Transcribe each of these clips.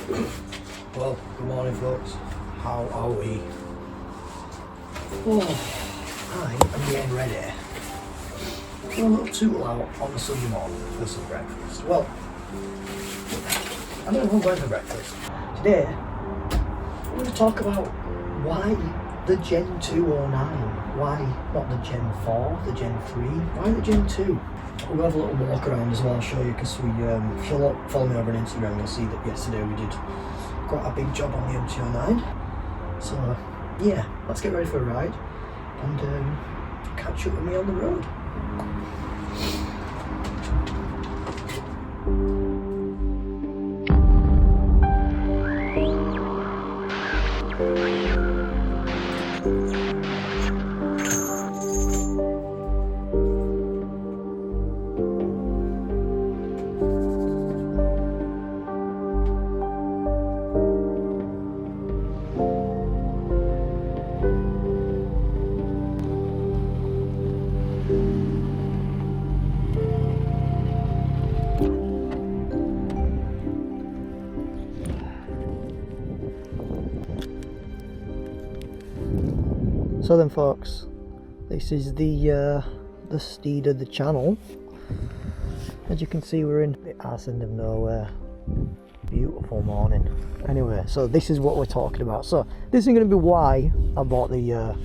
Well, good morning folks. How are we? Oh, I am getting ready for a little tool out on the Sunday morning for some breakfast. Well, I don't know what I'm going for breakfast. Today, I'm going to talk about why the Gen 209. Why not the Gen 4, the Gen 3? Why the Gen 2? We'll have a little walk around as well, I'll show you, because if you follow me over on Instagram, you'll see that yesterday we did quite a big job on the MT09. So yeah, let's get ready for a ride and catch up with me on the road. So then folks, this is the steed of the channel. As you can see, we're in the arse end of nowhere. Beautiful morning. Anyway, so this is what we're talking about. So this is going to be why I bought the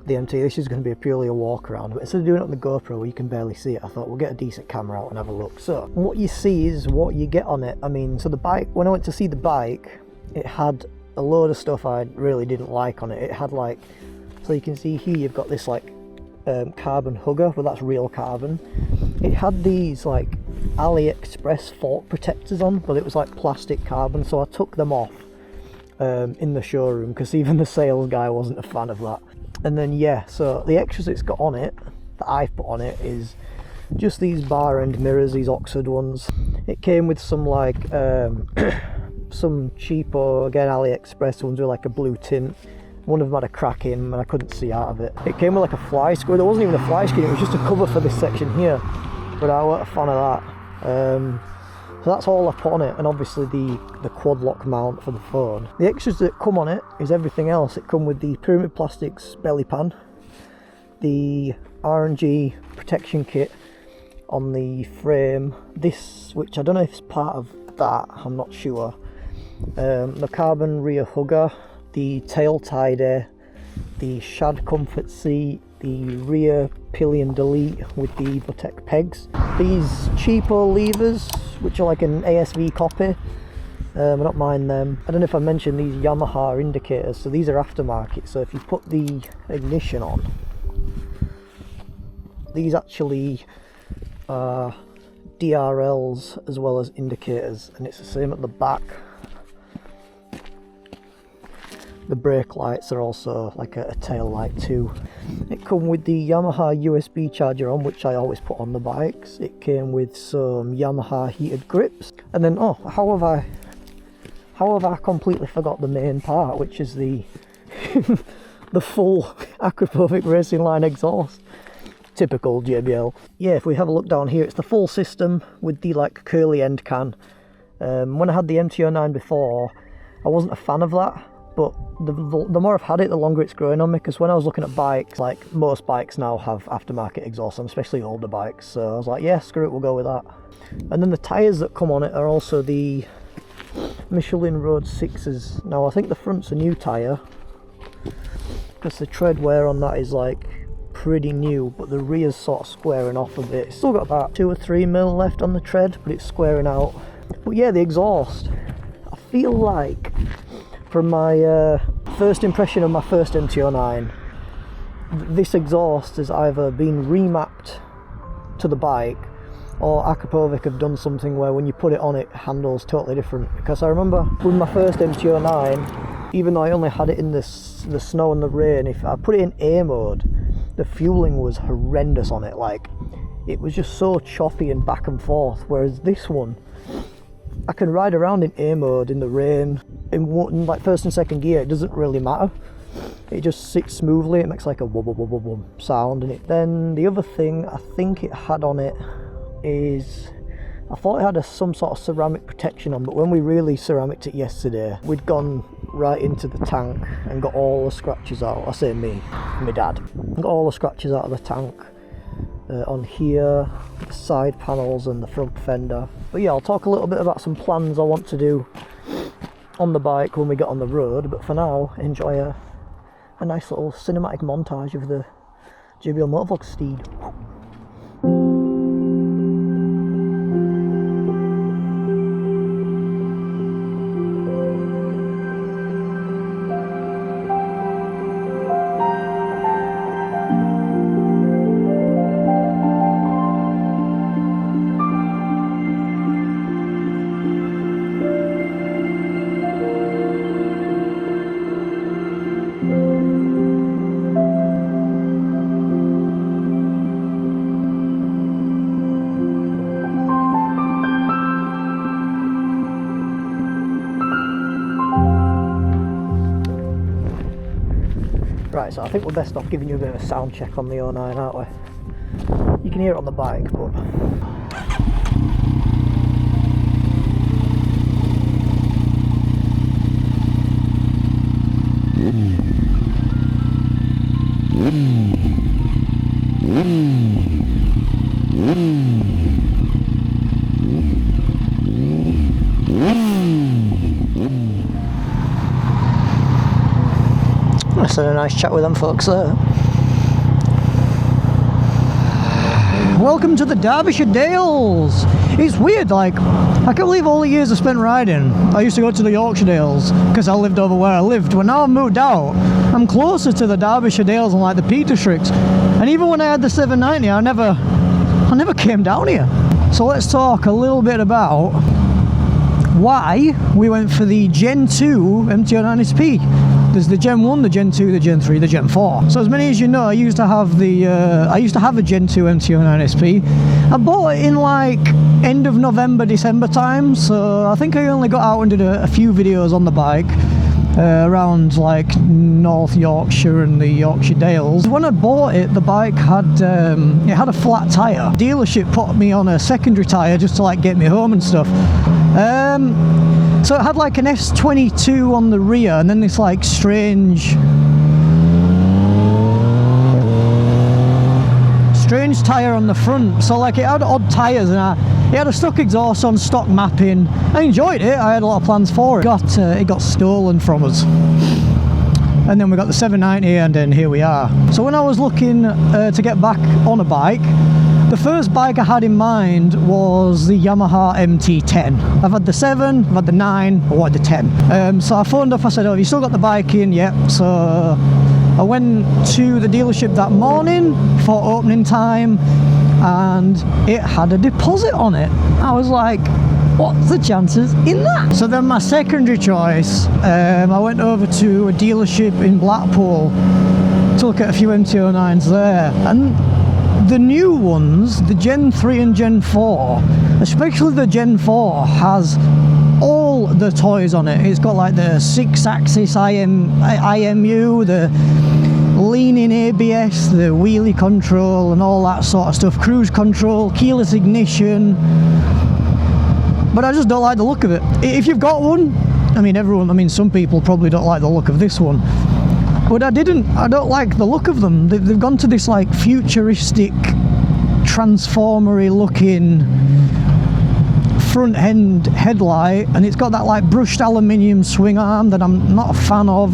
MT. This is going to be purely a walk around, but instead of doing it on the GoPro where you can barely see it, I thought we'll get a decent camera out and have a look. So what you see is what you get on it. I mean, so the bike, when I went to see the bike, it had a load of stuff I really didn't like on it. It had like, so you can see here you've got this like carbon hugger, but that's real carbon. It had these like AliExpress fork protectors on, but it was like plastic carbon, so I took them off in the showroom because even the sales guy wasn't a fan of that. And then yeah, so the extras it's got on it, that I've put on it, is just these bar end mirrors, these Oxford ones. It came with some like some cheapo, again AliExpress ones with like a blue tint. One of them had a crack in and I couldn't see out of it. It came with like a fly screen. There wasn't even a fly screen, it was just a cover for this section here, but I wasn't a fan of that. So that's all I put on it, and obviously the Quadlock mount for the phone. The extras that come on it is everything else. It come with the Pyramid Plastics belly pan, the R&G protection kit on the frame, this, which I don't know if it's part of that, I'm not sure, the carbon rear hugger, the tail tidy, the shad comfort seat, the rear pillion delete with the Votec pegs, these cheapo levers which are like an ASV copy. I don't mind them. I don't know if I mentioned these Yamaha indicators, so these are aftermarket, so if you put the ignition on, these actually are DRLs as well as indicators, and it's the same at the back. The brake lights are also like a tail light too. It came with the Yamaha USB charger on, which I always put on the bikes. It came with some Yamaha heated grips, and then how have I completely forgot the main part, which is the the full Aquapovic Racing Line exhaust. Typical JBL. Yeah, if we have a look down here, it's the full system with the like curly end can. When I had the MT09 before, I wasn't a fan of that. But the more I've had it, the longer it's growing on me, because when I was looking at bikes, like most bikes now have aftermarket exhaust, especially older bikes, so I was like, yeah, screw it, we'll go with that. And then the tyres that come on it are also the Michelin Road 6s. Now I think the front's a new tyre, because the tread wear on that is like pretty new, but the rear's sort of squaring off a bit. It's still got about 2 or 3 mil left on the tread, but it's squaring out. But yeah, the exhaust, I feel like, from my first impression of my first MT09, this exhaust has either been remapped to the bike, or Aquapovic have done something where when you put it on it handles totally different. Because I remember with my first MT09, even though I only had it in the snow and the rain, if I put it in A mode, the fueling was horrendous on it. Like, it was just so choppy and back and forth, whereas this one, I can ride around in A mode in the rain, in like first and second gear, it doesn't really matter. It just sits smoothly, it makes like a wub wub wub wub sound. And then the other thing I think it had on it is, I thought it had some sort of ceramic protection on, but when we really ceramicked it yesterday, we'd gone right into the tank and got all the scratches out. I say me, my dad. Got all the scratches out of the tank on here, the side panels and the front fender. But yeah, I'll talk a little bit about some plans I want to do on the bike when we get on the road. But for now, enjoy a nice little cinematic montage of the JBL Motovlogs steed. Right, so I think we're best off giving you a bit of a sound check on the 09, aren't we? You can hear it on the bike, but... That's a nice chat with them folks there. Welcome to the Derbyshire Dales. It's weird, like, I can't believe all the years I spent riding. I used to go to the Yorkshire Dales because I lived over where I lived. But now I've moved out, I'm closer to the Derbyshire Dales and like the Petershricks. And even when I had the 790, I never came down here. So let's talk a little bit about why we went for the Gen 2 MT09 SP. There's the Gen 1, the Gen 2, the Gen 3, the Gen 4. So as many as you know, I used to have a Gen 2 MT09 SP. I bought it in like end of November, December time. So I think I only got out and did a few videos on the bike around like North Yorkshire and the Yorkshire Dales. When I bought it, the bike had a flat tyre. The dealership put me on a secondary tyre just to like get me home and stuff. So it had like an S22 on the rear and then this like strange tyre on the front. So like it had odd tyres and it had a stock exhaust on, stock mapping. I enjoyed it, I had a lot of plans for it. It got stolen from us. And then we got the 790 and then here we are. So when I was looking to get back on a bike, the first bike I had in mind was the Yamaha MT10. I've had the 7, I've had the 9, I wanted the 10. So I phoned up, I said, oh, have you still got the bike in? Yep. So I went to the dealership that morning for opening time and it had a deposit on it. I was like, what's the chances in that? So then my secondary choice, I went over to a dealership in Blackpool to look at a few MT09s there. And the new ones, the Gen 3 and Gen 4, especially the Gen 4, has all the toys on it. It's got like the 6-axis IMU, the leaning ABS, the wheelie control and all that sort of stuff, cruise control, keyless ignition. But I just don't like the look of it. If you've got one, some people probably don't like the look of this one. But I don't like the look of them. They've gone to this like futuristic, transformery looking front end headlight, and it's got that like brushed aluminium swing arm that I'm not a fan of.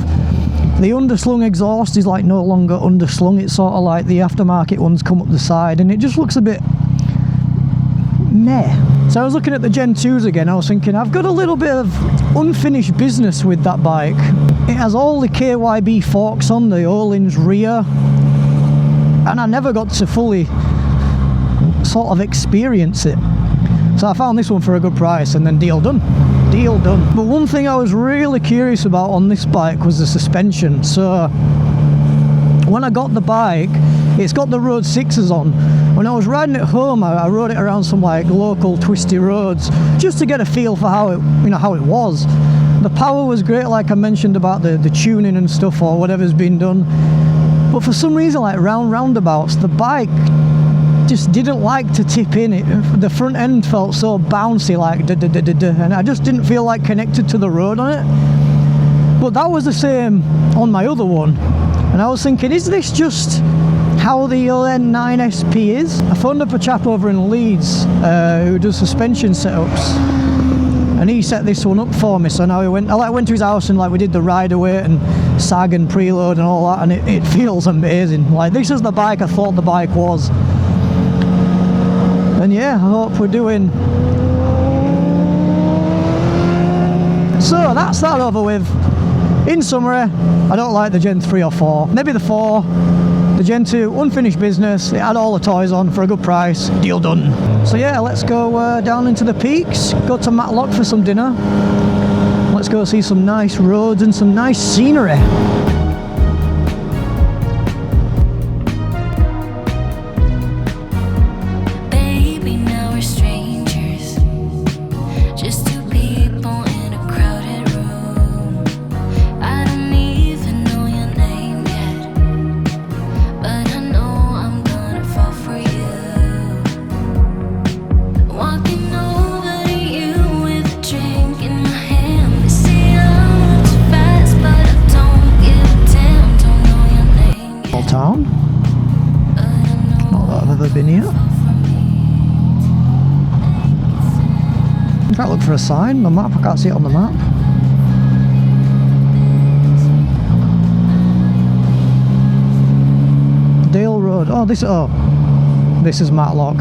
The underslung exhaust is like no longer underslung, it's sort of like the aftermarket ones come up the side, and it just looks a bit meh. So I was looking at the Gen 2s again, I was thinking I've got a little bit of unfinished business with that bike. It has all the KYB forks on the Olin's rear, and I never got to fully sort of experience it. So I found this one for a good price and then deal done. Deal done. But one thing I was really curious about on this bike was the suspension. So when I got the bike, it's got the Road 6s on. When I was riding it home, I rode it around some like local twisty roads just to get a feel for how it was. The power was great, like I mentioned about the tuning and stuff or whatever's been done. But for some reason, like roundabouts, the bike just didn't like to tip in. The front end felt so bouncy, like and I just didn't feel like connected to the road on it. But that was the same on my other one, and I was thinking, is this just how the MT09 SP is? I phoned up a chap over in Leeds who does suspension setups, and he set this one up for me. So now I went to his house and like we did the rider weight and sag and preload and all that, and it feels amazing. Like, this is the bike I thought the bike was. And yeah, I hope we're doing. So that's that over with. In summary, I don't like the Gen 3 or 4, maybe the 4. The Gen 2, unfinished business. It had all the toys on for a good price. Deal done. So yeah, let's go down into the peaks, go to Matlock for some dinner. Let's go see some nice roads and some nice scenery. Town. Not that I've ever been here. I'm trying to look for a sign. The map, I can't see it on the map. Dale Road. Oh, this is Matlock.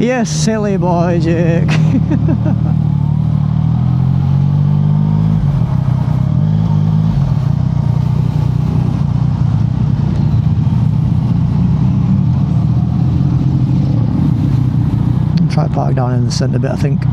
Yes, silly boy, Jake. Try to park down in the centre bit, I think.